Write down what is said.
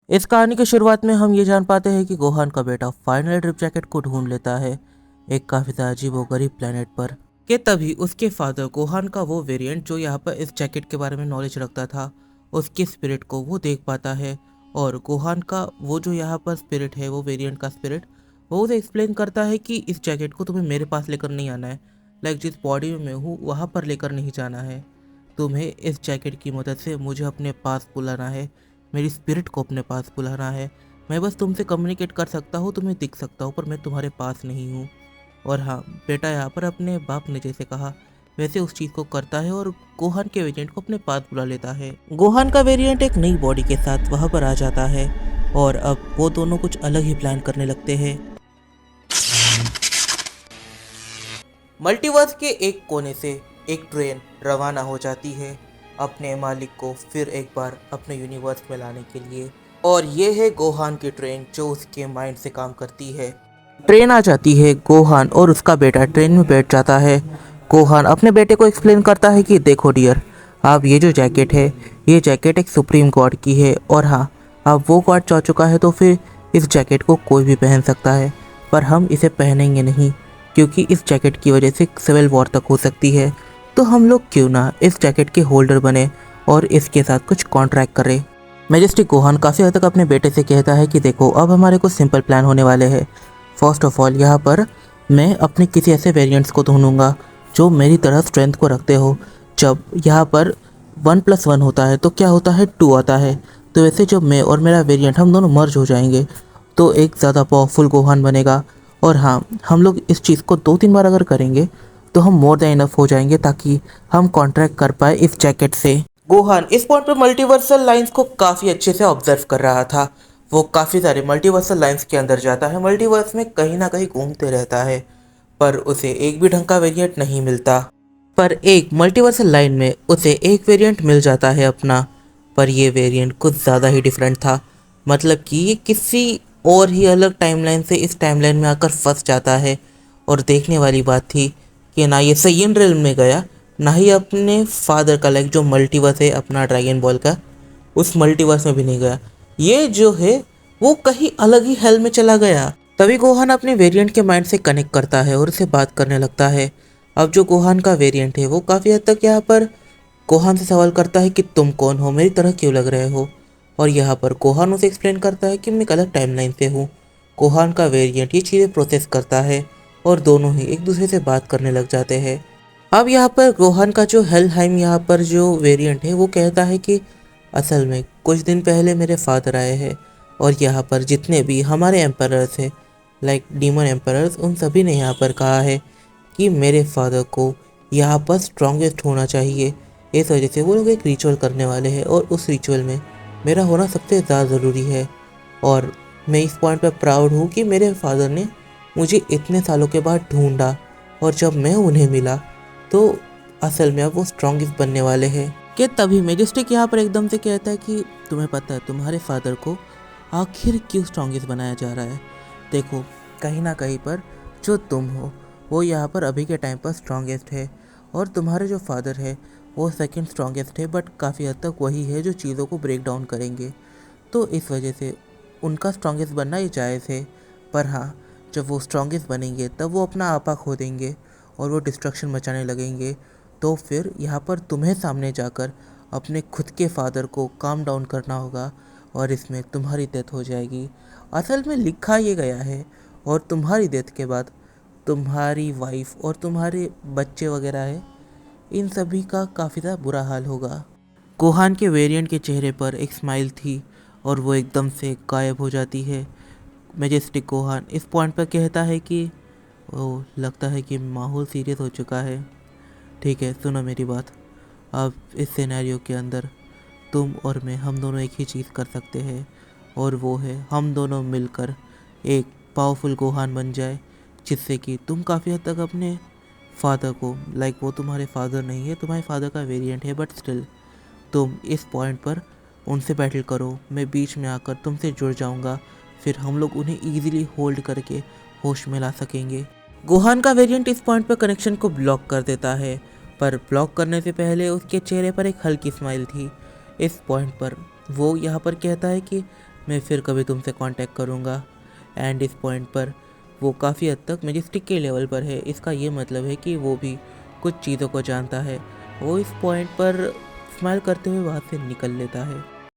इस कहानी की शुरुआत में हम ये जान पाते हैं कि गोहान का बेटा फाइनल ड्रिप जैकेट को ढूंढ लेता है एक काफी अजीब व गरीब प्लेनेट पर। कि तभी उसके फादर गोहान का वो वेरिएंट जो यहाँ पर इस जैकेट के बारे में नॉलेज रखता था, उसकी स्पिरिट को वो देख पाता है। और गोहान का वो जो यहाँ पर स्पिरिट है, वो वेरिएंट का स्पिरिट, वो उसे एक्सप्लेन करता है कि इस जैकेट को तुम्हें मेरे पास लेकर नहीं आना है, लाइक जिस बॉडी में मैं हूँ वहाँ पर लेकर नहीं जाना है। तुम्हें इस जैकेट की मदद से मुझे अपने पास बुलाना है, मेरी स्पिरिट को अपने पास बुलाना है। मैं बस तुमसे कम्युनिकेट कर सकता हूँ, तुम्हें दिख सकता हूँ, पर मैं तुम्हारे पास नहीं हूँ। और हाँ, बेटा यहाँ पर अपने बाप ने जैसे कहा वैसे उस चीज़ को करता है और गोहान के वेरिएंट को अपने पास बुला लेता है। गोहान का वेरिएंट एक नई बॉडी के साथ वहाँ पर आ जाता है और अब वो दोनों कुछ अलग ही प्लान करने लगते हैं। मल्टीवर्स के एक कोने से एक ट्रेन रवाना हो जाती है अपने मालिक को फिर एक बार अपने यूनिवर्स में लाने के लिए। और ये है गोहान की ट्रेन जो उसके माइंड से काम करती है। ट्रेन आ जाती है, गोहान और उसका बेटा ट्रेन में बैठ जाता है। गोहान अपने बेटे को एक्सप्लेन करता है कि देखो डियर, अब ये जो जैकेट है, ये जैकेट एक सुप्रीम गॉड की है और हाँ, अब वो गॉड चाह चुका है तो फिर इस जैकेट को कोई भी पहन सकता है, पर हम इसे पहनेंगे नहीं क्योंकि इस जैकेट की वजह से सिविल वॉर तक हो सकती है। तो हम लोग क्यों ना इस जैकेट के होल्डर बने और इसके साथ कुछ कॉन्ट्रैक्ट करें। मैजेस्टिक गोहान काफ़ी हद तक अपने बेटे से कहता है कि देखो, अब हमारे कुछ सिंपल प्लान होने वाले हैं। फर्स्ट ऑफ ऑल, यहाँ पर मैं अपने किसी ऐसे वेरिएंट्स को ढूंढूंगा जो मेरी तरह स्ट्रेंथ को रखते हो। जब यहाँ पर 1+1 होता है तो क्या होता है, 2 आता है। तो वैसे जब मैं और मेरा वेरिएंट हम दोनों मर्ज हो जाएंगे तो एक ज़्यादा पावरफुल गोहान बनेगा। और हाँ, हम लोग इस चीज़ को 2-3 बार अगर करेंगे तो हम मोर देन इनफ हो जाएंगे ताकि हम कॉन्ट्रैक्ट कर पाए इस जैकेट से। गोहान इस पॉइंट पे मल्टीवर्सल लाइंस को काफ़ी अच्छे से ऑब्जर्व कर रहा था। वो काफ़ी सारे मल्टीवर्सल लाइंस के अंदर जाता है, मल्टीवर्स में कहीं ना कहीं घूमते रहता है, पर उसे एक भी ढंग का वेरिएंट नहीं मिलता। पर एक मल्टीवर्सल लाइन में उसे एक वेरिएंट मिल जाता है अपना, पर ये वेरिएंट कुछ ज़्यादा ही डिफरेंट था। मतलब कि ये किसी और ही अलग टाइमलाइन से इस टाइमलाइन में आकर फंस जाता है। और देखने वाली बात थी कि ना ये सय्यन रेल्म में गया, ना ही अपने फादर का लाइक जो मल्टीवर्स है अपना ड्रैगन बॉल का, उस मल्टीवर्स में भी नहीं गया। ये जो है वो कहीं अलग ही हेल में चला गया। तभी गोहान अपने वेरिएंट के माइंड से कनेक्ट करता है और उससे बात करने लगता है। अब जो गोहान का वेरिएंट है वो काफ़ी हद तक यहाँ पर गोहान से सवाल करता है कि तुम कौन हो, मेरी तरह क्यों लग रहे हो। और यहाँ पर गोहान उसे एक्सप्लेन करता है कि मैं एक अलग टाइमलाइन से हूँ। गोहान का वेरिएंट ये चीज़ें प्रोसेस करता है और दोनों ही एक दूसरे से बात करने लग जाते हैं। अब यहाँ पर गोहान का जो हेलहाइम यहाँ पर जो वेरिएंट है वो कहता है कि असल में कुछ दिन पहले मेरे फादर आए हैं और यहाँ पर जितने भी हमारे एम्परर्स हैं, लाइक डीमन एम्परर्स, उन सभी ने यहाँ पर कहा है कि मेरे फादर को यहाँ पर स्ट्रॉन्गेस्ट होना चाहिए। इस वजह से वो लोग एक रिचुअल करने वाले हैं और उस रिचुअल में मेरा होना सबसे ज़्यादा ज़रूरी है। और मैं इस पॉइंट पर प्राउड हूँ कि मेरे फादर ने मुझे इतने सालों के बाद ढूंढा और जब मैं उन्हें मिला तो असल में अब वो स्ट्रॉन्गेस्ट बनने वाले हैं। कि तभी मेजेस्टिक यहाँ पर एकदम से कहता है कि तुम्हें पता है तुम्हारे फादर को आखिर क्यों स्ट्रॉन्गेस्ट बनाया जा रहा है। देखो, कहीं ना कहीं पर जो तुम हो वो यहाँ पर अभी के टाइम पर स्ट्रॉन्गेस्ट है और तुम्हारे जो फादर है वो सेकंड स्ट्रॉन्गेस्ट है, बट काफ़ी हद तक वही है जो चीज़ों को ब्रेक डाउन करेंगे। तो इस वजह से उनका स्ट्रॉन्गेस्ट बनना ही जायज़ है। पर हाँ, जब वो स्ट्रॉन्गेस्ट बनेंगे तब वो अपना आपा खो देंगे और वो डिस्ट्रक्शन मचाने लगेंगे। तो फिर यहाँ पर तुम्हें सामने जाकर अपने खुद के फादर को काम डाउन करना होगा और इसमें तुम्हारी डेथ हो जाएगी। असल में लिखा ये गया है और तुम्हारी डेथ के बाद तुम्हारी वाइफ और तुम्हारे बच्चे वगैरह है, इन सभी का काफ़ी ज़्यादा बुरा हाल होगा। गोहान के वेरिएंट के चेहरे पर एक स्माइल थी और वो एकदम से गायब हो जाती है। मैजेस्टिक गोहान इस पॉइंट पर कहता है कि ओ, लगता है कि माहौल सीरियस हो चुका है। ठीक है, सुनो मेरी बात। अब इस सिनेरियो के अंदर तुम और मैं, हम दोनों एक ही चीज़ कर सकते हैं और वो है हम दोनों मिलकर एक पावरफुल गोहान बन जाए, जिससे कि तुम काफ़ी हद तक अपने फादर को, लाइक वो तुम्हारे फादर नहीं है, तुम्हारे फादर का वेरिएंट है, बट स्टिल तुम इस पॉइंट पर उनसे बैटल करो, मैं बीच में आकर तुमसे जुड़ जाऊंगा, फिर हम लोग उन्हें ईजिली होल्ड करके होश में ला सकेंगे। गोहान का वेरिएंट इस पॉइंट पर कनेक्शन को ब्लॉक कर देता है, पर ब्लॉक करने से पहले उसके चेहरे पर एक हल्की स्माइल थी। इस पॉइंट पर वो यहाँ पर कहता है कि मैं फिर कभी तुमसे कांटेक्ट करूँगा। एंड इस पॉइंट पर वो काफ़ी हद तक मैजेस्टिक के लेवल पर है। इसका ये मतलब है कि वो भी कुछ चीज़ों को जानता है। वो इस पॉइंट पर स्माइल करते हुए वहाँ से निकल लेता है।